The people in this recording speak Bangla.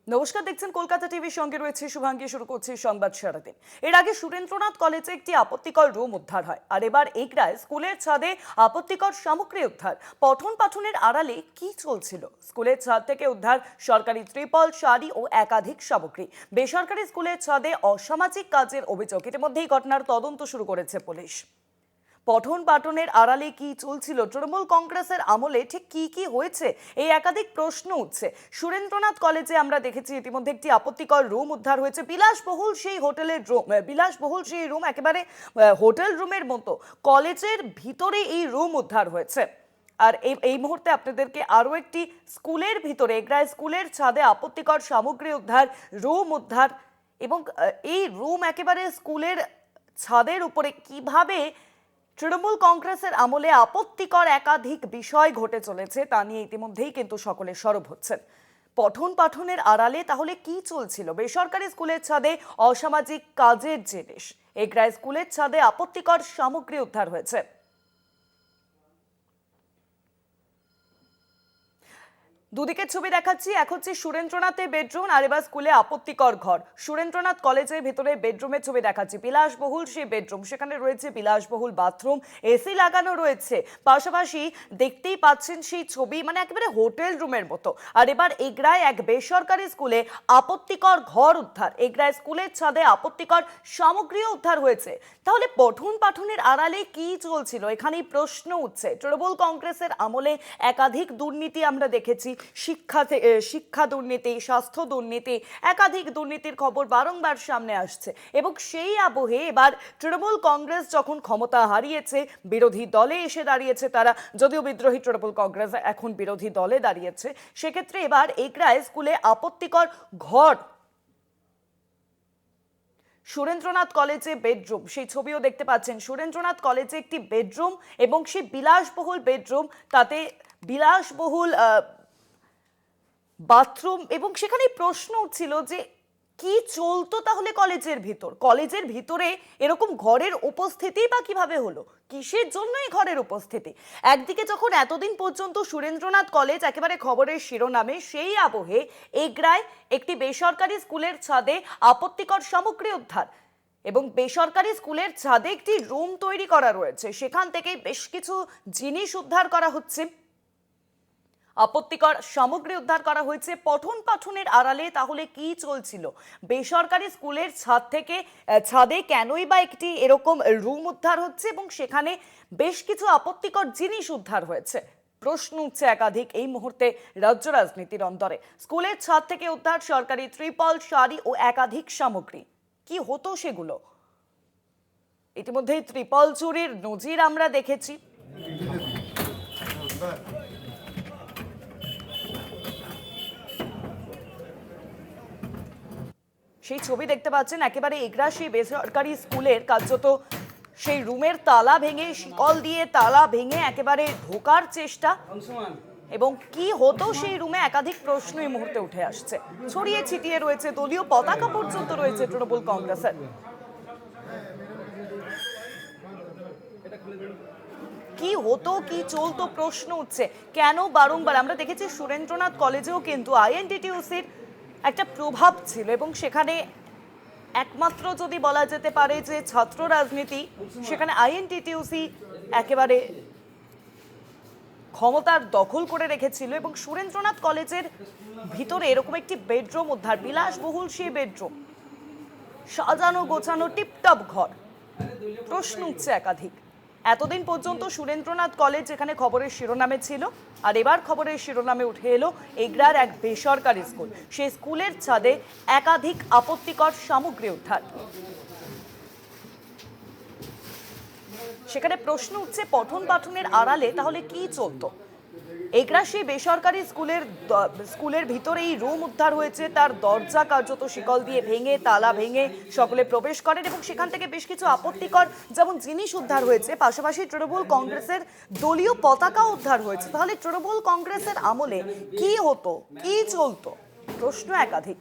নমস্কার, দেখছেন কলকাতা টিভির সঙ্গে রয়েছে শুভাঙ্গী। শুরু করছি সংবাদ সারাদিন। এর আগে সুরেন্দ্রনাথ কলেজে একটি আপত্তিকর রুম উদ্ধার হয়, আর এবার এগরায় স্কুলের ছাদে আপত্তিকর সামগ্রী উদ্ধার। পঠন পাঠনের আড়ালে কি চলছিল? স্কুলের ছাদ থেকে উদ্ধার সরকারি ত্রিপল, শাড়ি ও একাধিক সামগ্রী। বেসরকারি স্কুলের ছাদে অসামাজিক কাজের অভিযোগ। ইতিমধ্যেই ঘটনার তদন্ত শুরু করেছে পুলিশ। পঠন পাঠনের আড়ালে কি চলছিল, তৃণমূল কংগ্রেসের আমলে ঠিক কি কি হয়েছে, এই একাধিক প্রশ্ন উঠছে। সুরেন্দ্রনাথ কলেজে আমরা দেখেছি ইতিমধ্যে একটি আপত্তিকর রুম উদ্ধার হয়েছে। বিলাসবহুল সেই রুম একেবারে হোটেল রুমের মতো কলেজের ভিতরে এই রুম উদ্ধার হয়েছে। আর এই মুহূর্তে আপনাদেরকে আরো একটি স্কুলের ভিতরে, এগরায় স্কুলের ছাদে আপত্তিকর সামগ্রী উদ্ধার, রুম উদ্ধার, এবং এই রুম একেবারে স্কুলের ছাদের উপরে কিভাবে তৃণমূল কংগ্রেসের আমলে আপত্তিকর একাধিক বিষয় ঘটে চলেছে তা নিয়ে ইতিমধ্যেই কিন্তু সকলে সরব হচ্ছেন। পঠন পাঠনের আড়ালে তাহলে কি চলছিল? বেসরকারি স্কুলের ছাদে অসামাজিক কাজের জিনিস, এগরায় স্কুলের ছাদে আপত্তিকর সামগ্রী উদ্ধার হয়েছে। দুদিকের ছবি দেখাচ্ছি। এক হচ্ছে সুরেন্দ্রনাথের বেডরুম, আর এবার স্কুলে আপত্তিকর ঘর। সুরেন্দ্রনাথ কলেজের ভেতরে বেডরুমের ছবি দেখাচ্ছি। বিলাসবহুল সেই বেডরুম, সেখানে রয়েছে বিলাসবহুল বাথরুম, এসি লাগানো রয়েছে। পাশাপাশি দেখতেই পাচ্ছেন সেই ছবি, মানে একেবারে হোটেল রুমের মতো। আর এবার এগরায় এক বেসরকারি স্কুলে আপত্তিকর ঘর উদ্ধার। এগরায় স্কুলের ছাদে আপত্তিকর সামগ্রীও উদ্ধার হয়েছে। তাহলে পঠন পাঠনের আড়ালে কি চলছিল, এখানেই প্রশ্ন উঠছে। তৃণমূল কংগ্রেসের আমলে একাধিক দুর্নীতি আমরা দেখেছি। শিক্ষা দুর্নীতি, স্বাস্থ্য দুর্নীতি, একাধিক দুর্নীতির খবর বারংবার সামনে আসছে। এবং সেই আবহে এবার তৃণমূল কংগ্রেস যখন ক্ষমতা হারিয়েছে, বিরোধী দলে এসে দাঁড়িয়েছে তারা, যদিও বিদ্রোহী তৃণমূল কংগ্রেস এখন বিরোধী দলে দাঁড়িয়েছে, সেক্ষেত্রে এবার এগরায় স্কুলে আপত্তিকর ঘর। সুরেন্দ্রনাথ কলেজে বেডরুম, সেই ছবিও দেখতে পাচ্ছেন। সুরেন্দ্রনাথ কলেজে একটি বেডরুম, এবং সেই বিলাসবহুল বেডরুম, তাতে বিলাসবহুল বাথরুম, এবং সেখানে প্রশ্ন উঠছিল যে কি চলতো তাহলে কলেজের ভিতরে এরকম ঘরের উপস্থিতি বা কিভাবে হলো, কিসের জন্য এই ঘরের উপস্থিতি? একদিকে যখন এতদিন পর্যন্ত সুরেন্দ্রনাথ কলেজ একেবারে খবরের শিরোনামে, সেই আবহে এগরায় একটি বেসরকারি স্কুলের ছাদে আপত্তিকর সামগ্রী উদ্ধার, এবং বেসরকারি স্কুলের ছাদে একটি রুম তৈরি করা রয়েছে, সেখান থেকে বেশ কিছু জিনিস উদ্ধার করা হচ্ছে, আপত্তিকর সামগ্রী উদ্ধার করা হয়েছে। পঠন পাঠনের আড়ালে তাহলে কি চলছিল? বেসরকারি স্কুলের ছাদে কেনই বা একটি এরকম রুম উদ্ধার হচ্ছে, এবং সেখানে বেশ কিছু আপত্তিকর জিনিস উদ্ধার হয়েছে? প্রশ্ন উঠছে একাধিক এই মুহূর্তে রাজ্য রাজনীতির অন্তরে। স্কুলের ছাদ থেকে উদ্ধার সরকারি ত্রিপল, শাড়ি ও একাধিক সামগ্রী। কি হতো সেগুলো? ইতিমধ্যেই ত্রিপল চুরির নজির আমরা দেখেছি। সেই ছবি দেখতে পাচ্ছেন, একেবারে এগরা সেই বেসরকারি স্কুলের কার্যত সেই রুমের তালা ভেঙে, শিকল দিয়ে তালা ভেঙে একেবারে ঢোকার চেষ্টা। এবং কি হতো সেই রুমে, একাধিক প্রশ্ন এই মুহূর্তে উঠে আসছে। ছড়িয়ে ছিটিয়ে রয়েছে, দলীয় পতাকা পর্যন্ত রয়েছে তৃণমূল কংগ্রেসের। কি হতো, কি চলতো, প্রশ্ন উঠছে। কেন বারংবার আমরা দেখেছি সুরেন্দ্রনাথ কলেজেও কিন্তু আইএনটিটিউসির একটা প্রভাব ছিল, এবং সেখানে একমাত্র যদি বলা যেতে পারে যে ছাত্র রাজনীতি, সেখানে আইএনটিটিউসি একেবারে ক্ষমতার দখল করে রেখেছিল। এবং সুরেন্দ্রনাথ কলেজের ভিতরে এরকম একটি বেডরুম উদ্ধার, বিলাসবহুল সেই বেডরুম, সাজানো গোছানো টিপটপ ঘর। প্রশ্ন উঠছে একাধিক। এতদিন পর্যন্ত সুরেন্দ্রনাথ কলেজ এখানে খবরের শিরোনামে ছিল, আর এবার খবরের শিরোনামে উঠে এলো এগরার এক বেসরকারি স্কুল। সেই স্কুলের ছাদে একাধিক আপত্তিকর সামগ্রী উদ্ধার। সেখানে প্রশ্ন উঠছে পঠন পাঠনের আড়ালে তাহলে কি চলতো? এগরা সেই বেসরকারি স্কুলের ভিতরেই রুম উদ্ধার হয়েছে, তার দরজা কার্যত শিকল দিয়ে ভেঙে, তালা ভেঙে সকলে প্রবেশ করেন, এবং সেখান থেকে বেশ কিছু আপত্তিকর যেমন জিনিস উদ্ধার হয়েছে, পাশাপাশি তৃণমূল কংগ্রেসের দলীয় পতাকা উদ্ধার হয়েছে। তাহলে তৃণমূল কংগ্রেসের আমলে কি হতো, কি চলতো? প্রশ্ন একাধিক।